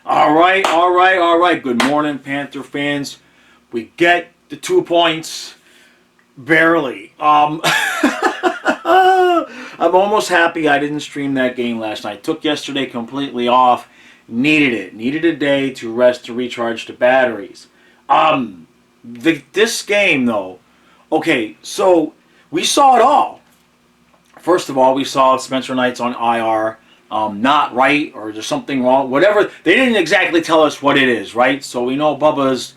All right. Good morning, Panther fans. We get the 2 points. Barely. I'm almost happy I didn't stream that game last night. Took yesterday completely off. Needed it. Needed a day to rest, to recharge the batteries. This game, though, okay, so we saw it all. First of all, we saw Spencer Knight's on IR. Not right, or there's something wrong. Whatever. They didn't exactly tell us what it is, right? So we know Bubba's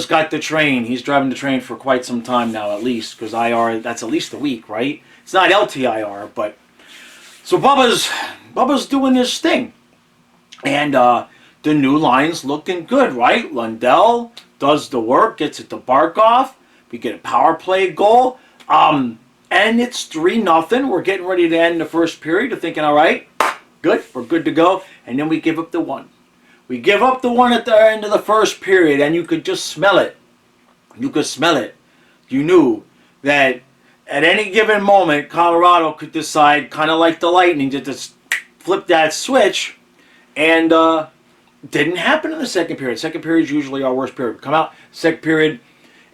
got the train. He's driving the train for quite some time now, at least, because IR, that's at least a week, right? It's not LTIR, but so Bubba's doing this thing, and the new line's looking good, right? Lundell does the work, gets it to Barkov. We get a power play goal, and it's 3-0. We're getting ready to end the first period. We're thinking, all right, good, we're good to go, and then we give up the one. We give up the one at the end of the first period, and you could just smell it. You could smell it. You knew that at any given moment, Colorado could decide, kind of like the Lightning, to just flip that switch, and didn't happen in the second period. Second period is usually our worst period. Come out, second period,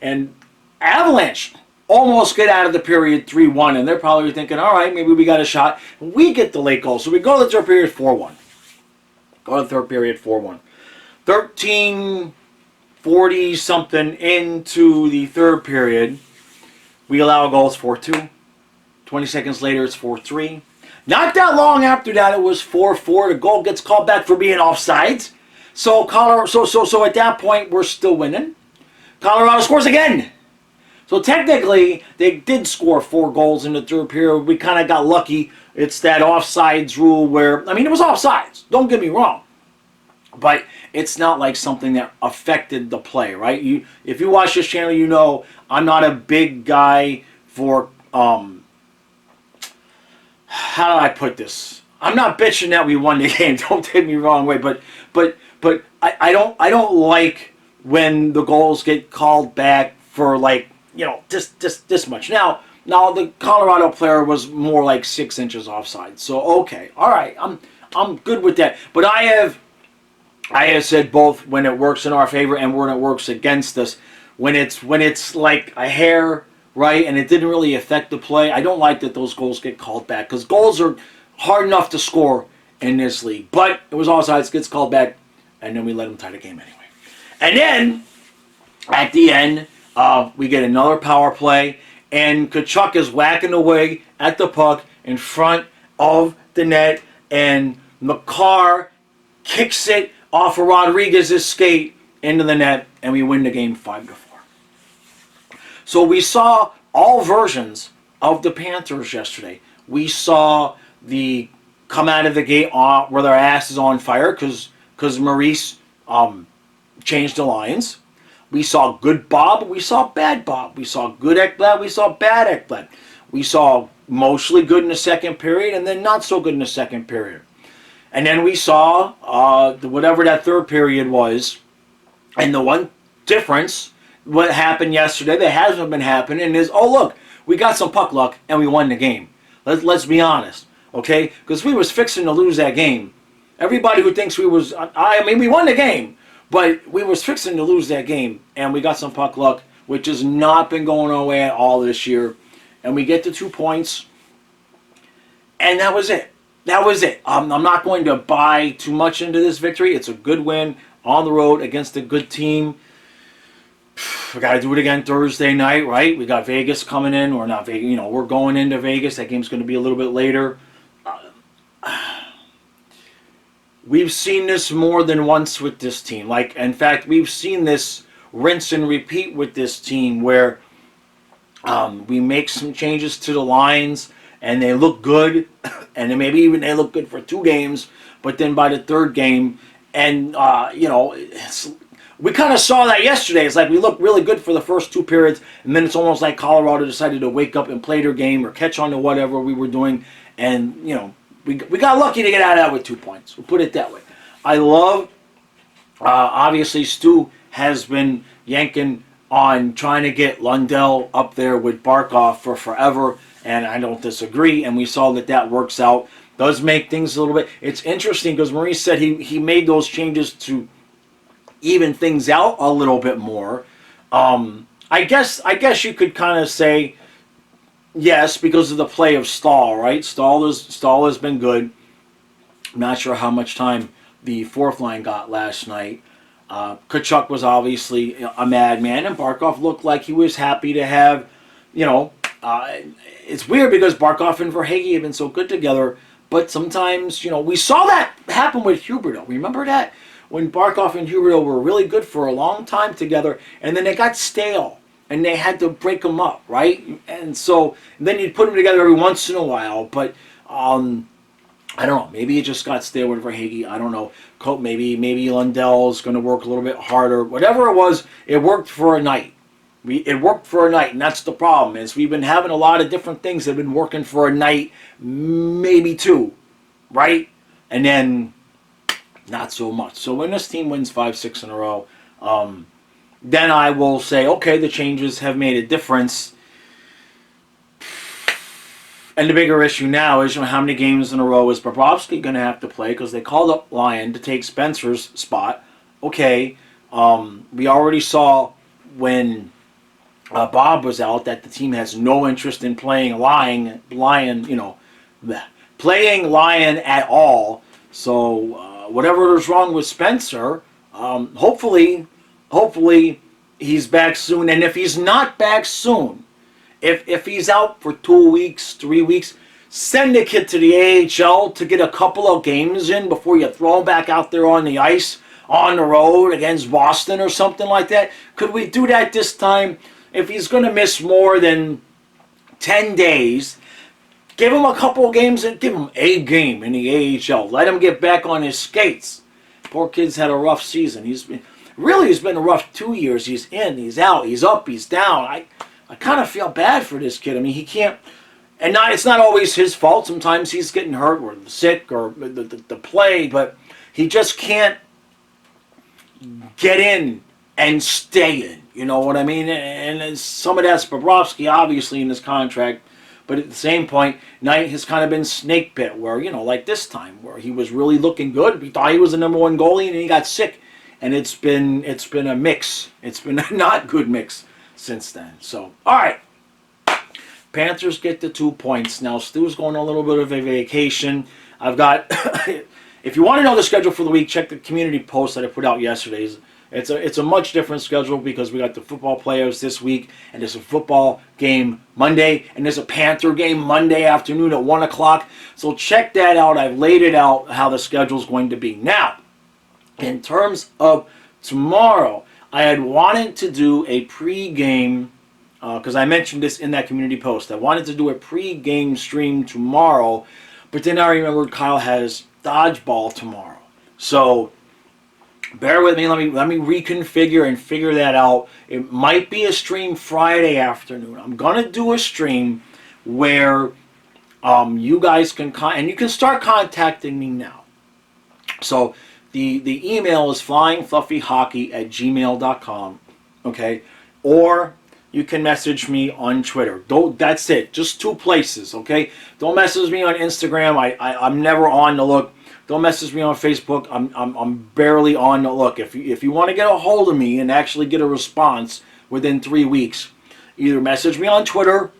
and Avalanche almost get out of the period 3-1, and they're probably thinking, all right, maybe we got a shot. We get the late goal, so we go to the third period 4-1. Go to the third period 4-1. 13:40-something into the third period, we allow goals 4-2. 20 seconds later, it's 4-3. Not that long after that, it was 4-4. The goal gets called back for being offsides. So so at that point, we're still winning. Colorado scores again. So technically, they did score 4 goals in the third period. We kind of got lucky. It's that offsides rule where, I mean, it was offsides. Don't get me wrong. But it's not like something that affected the play, right? If you watch this channel, you know I'm not a big guy for, how do I put this? I'm not bitching that we won the game. Don't take me the wrong way. But I don't like when the goals get called back for, like, you know, this much. Now the Colorado player was more like 6 inches offside. So okay, all right, I'm good with that. But I have said both when it works in our favor and when it works against us. When it's like a hair, right, and it didn't really affect the play, I don't like that those goals get called back, because goals are hard enough to score in this league. But it was offsides, gets called back, and then we let them tie the game anyway. And then at the end, we get another power play, and Tkachuk is whacking away at the puck in front of the net, and McCarr kicks it off of Rodriguez's skate into the net, and we win the game 5-4. So we saw all versions of the Panthers yesterday. We saw the come out of the gate where their ass is on fire because Maurice changed the lines. We saw good Bob, we saw bad Bob. We saw good Ekblad, we saw bad Ekblad. We saw mostly good in the second period and then not so good in the second period. And then we saw whatever that third period was. And the one difference, what happened yesterday that hasn't been happening is, oh look, we got some puck luck and we won the game. Let's be honest, okay? Because we was fixing to lose that game. Everybody who thinks we was, I mean, we won the game. But we was fixing to lose that game, and we got some puck luck, which has not been going our way at all this year. And we get the 2 points, and that was it. That was it. I'm not going to buy too much into this victory. It's a good win on the road against a good team. We got to do it again Thursday night, right? We got Vegas coming in, or not Vegas. You know, we're going into Vegas. That game's going to be a little bit later. We've seen this more than once with this team. Like, in fact, we've seen this rinse and repeat with this team where we make some changes to the lines and they look good, and then maybe even they look good for 2 games, but then by the third game, and you know, we kind of saw that yesterday. It's like we looked really good for the first 2 periods, and then it's almost like Colorado decided to wake up and play their game or catch on to whatever we were doing, and you know, we got lucky to get out of that with 2 points. We'll put it that way. I love, obviously, Stu has been yanking on trying to get Lundell up there with Barkov for forever, and I don't disagree, and we saw that works out. Does make things a little bit. It's interesting because Maurice said he made those changes to even things out a little bit more. I guess you could kind of say yes because of the play of Stahl, right? Stahl has been good. I'm not sure how much time the fourth line got last night. Kachuk was obviously a madman, and Barkov looked like he was happy to have, it's weird because Barkov and Verhaeghe have been so good together, but sometimes, we saw that happen with Huberdeau. Remember that? When Barkov and Huberdeau were really good for a long time together, and then they got stale, and they had to break them up, right? And so then you'd put them together every once in a while, but I don't know. Maybe it just got stale with Verhaeghe. I don't know. Maybe Lundell's going to work a little bit harder. Whatever it was, it worked for a night. It worked for a night, and that's the problem. Is we've been having a lot of different things that have been working for a night, maybe two, right? And then not so much. So when this team wins 5-6 in a row, then I will say, okay, the changes have made a difference. And the bigger issue now is how many games in a row is Bobrovsky going to have to play because they called up Lyon to take Spencer's spot. Okay, we already saw when Bob was out that the team has no interest in playing Lyon, playing Lyon at all. So whatever is wrong with Spencer, hopefully he's back soon. And if he's not back soon, if he's out for 2 weeks, 3 weeks, send the kid to the AHL to get a couple of games in before you throw him back out there on the ice on the road against Boston or something like that. Could we do that this time? If he's going to miss more than 10 days, give him a couple of games and give him a game in the AHL. Let him get back on his skates. Poor kid's had a rough season. It's been a rough 2 years. He's in, he's out, he's up, he's down. I kind of feel bad for this kid. I mean, he can't, and it's not always his fault. Sometimes he's getting hurt or sick or the play, but he just can't get in and stay in. You know what I mean? And some of that's Bobrovsky, obviously, in his contract. But at the same point, Knight has kind of been snake bit where, like this time, where he was really looking good. We thought he was the number one goalie, and he got sick. And it's been a mix. It's been a not good mix since then. So, all right. Panthers get the 2 points. Now, Stu's going on a little bit of a vacation. I've got, if you want to know the schedule for the week, check the community post that I put out yesterday. It's a much different schedule because we got the football playoffs this week, and there's a football game Monday, and there's a Panther game Monday afternoon at 1 o'clock. So check that out. I've laid it out how the schedule's going to be. Now, in terms of tomorrow, I had wanted to do a pre-game, because I mentioned this in that community post. I wanted to do a pre-game stream tomorrow, but then I remembered Kyle has dodgeball tomorrow. So bear with me. Let me reconfigure and figure that out. It might be a stream Friday afternoon. I'm gonna do a stream where you guys can and you can start contacting me now. So the email is flyingfluffyhockey@gmail.com. Okay, or you can message me on Twitter. That's it. Just 2 places. Okay, don't message me on Instagram. I'm never on the look. Don't message me on Facebook. I'm barely on the look. If you want to get a hold of me and actually get a response within 3 weeks, either message me on Twitter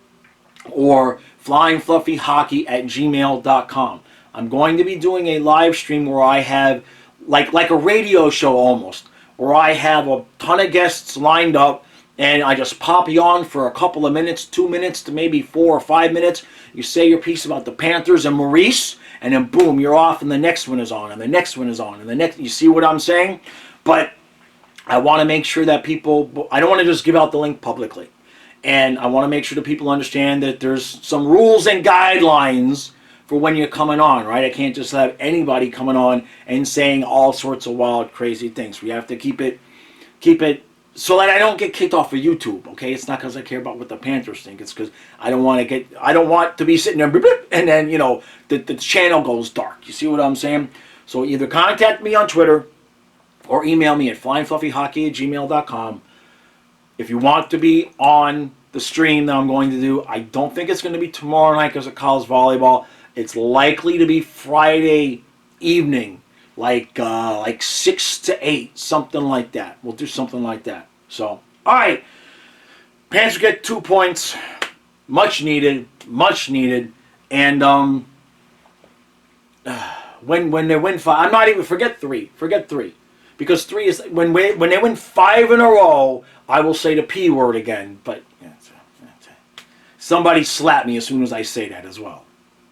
or flyingfluffyhockey@gmail.com. I'm going to be doing a live stream where I have like a radio show almost, where I have a ton of guests lined up and I just pop you on for a couple of minutes, 2 minutes to maybe 4 or 5 minutes. You say your piece about the Panthers and Maurice, and then boom, you're off, and the next one is on, and the next one is on, and the next. You see what I'm saying? But I want to make sure that people. I don't want to just give out the link publicly, and I want to make sure that people understand that there's some rules and guidelines for when you're coming on, right? I can't just have anybody coming on and saying all sorts of wild, crazy things. We have to keep it so that I don't get kicked off of YouTube, okay? It's not because I care about what the Panthers think. It's because I don't want to be sitting there and then, the channel goes dark. You see what I'm saying? So either contact me on Twitter or email me at flyingfluffyhockey@gmail.com. If you want to be on the stream that I'm going to do, I don't think it's going to be tomorrow night because of college volleyball. It's likely to be Friday evening, like 6 to 8, something like that. We'll do something like that. So, all right. Panthers get 2 points. Much needed. Much needed. And when they win 5, I'm not even, forget 3. Forget 3. Because 3 is, when they win 5 in a row, I will say the P word again. But somebody slap me as soon as I say that as well.